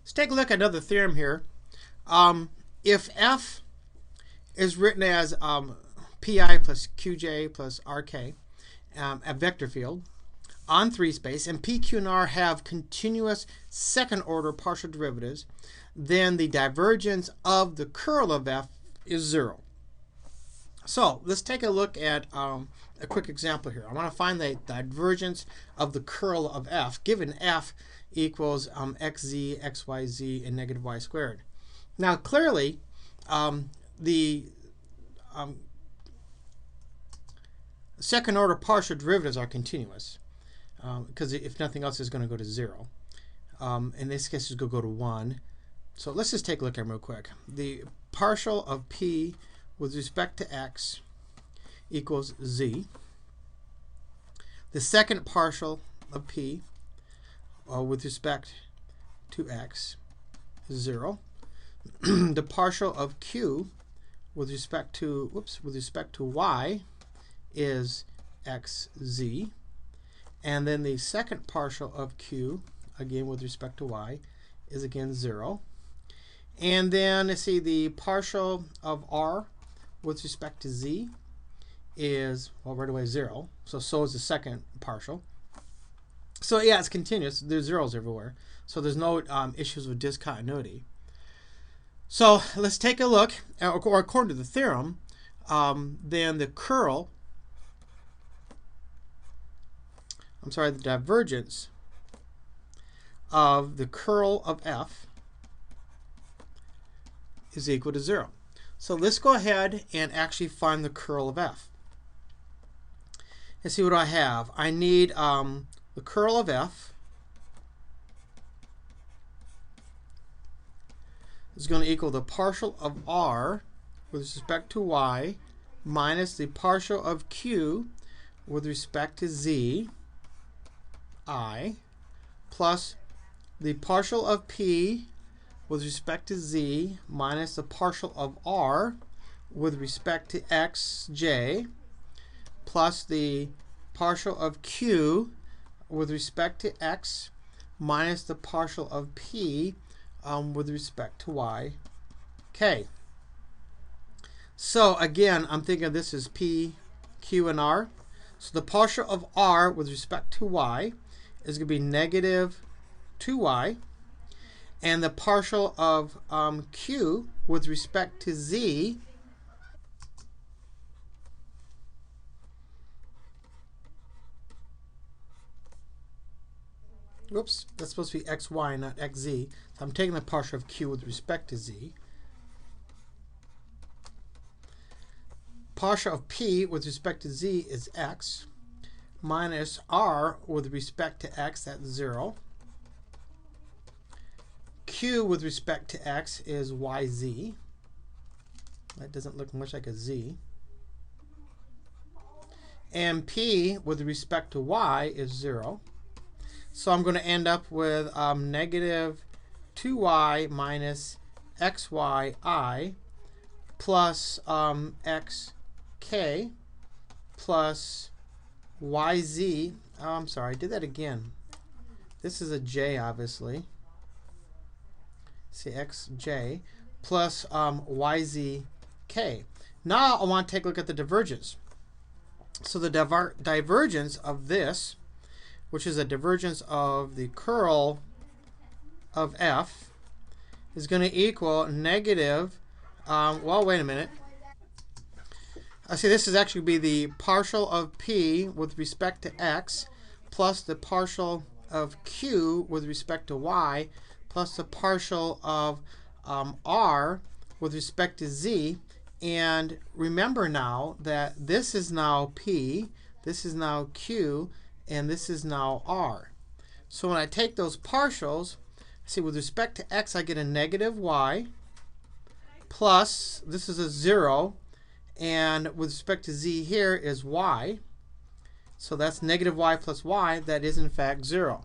Let's take a look at another theorem here. If f is written as pi plus qj plus rk, a vector field on 3 space, and p, q, and r have continuous second order partial derivatives, then the divergence of the curl of f is 0. So let's take a look at a quick example here. I want to find the divergence of the curl of f, given f equals xz, xyz, and negative y squared. Now clearly, the second order partial derivatives are continuous, because if nothing else is going to go to 0. In this case, it's going to go to 1. So let's just take a look at them real quick. The partial of p with respect to x equals z. The second partial of p with respect to x is 0. The partial of q with respect to y is xz. And then the second partial of q, again with respect to y, is again 0. And then let's see, the partial of r with respect to z is, well, right away 0. So is the second partial. So yeah, it's continuous. There's zeros everywhere. So there's no issues with discontinuity. So let's take a look, or according to the theorem, then the divergence of the curl of f is equal to 0. So let's go ahead and actually find the curl of f. Let's see what I have. I need the curl of f is going to equal the partial of r with respect to y minus the partial of q with respect to z, I, plus the partial of p with respect to z minus the partial of r with respect to x, j, plus the partial of q with respect to x minus the partial of p with respect to y, k. So again, I'm thinking this is p, q, and r. So the partial of r with respect to y is going to be negative 2y. And the partial of q with respect to z that's supposed to be xy, not xz. So I'm taking the partial of q with respect to z. Partial of p with respect to z is x, minus r with respect to x, that's 0. Q with respect to x is yz. That doesn't look much like a z. And p with respect to y is 0. So I'm going to end up with negative 2y minus xyi plus xk plus yz. Oh, I'm sorry, I did that again. This is a j, obviously. See, xj plus yzk. Now I want to take a look at the divergence. So the divergence of this, which is a divergence of the curl of f, is going to equal negative, well, wait a minute. I see this is actually be the partial of p with respect to x plus the partial of q with respect to y plus the partial of r with respect to z. And remember now that this is now p, this is now q, and this is now r. So when I take those partials, see, with respect to x, I get a negative y plus, this is a 0, and with respect to z here is y. So that's negative y plus y. That is, in fact, 0.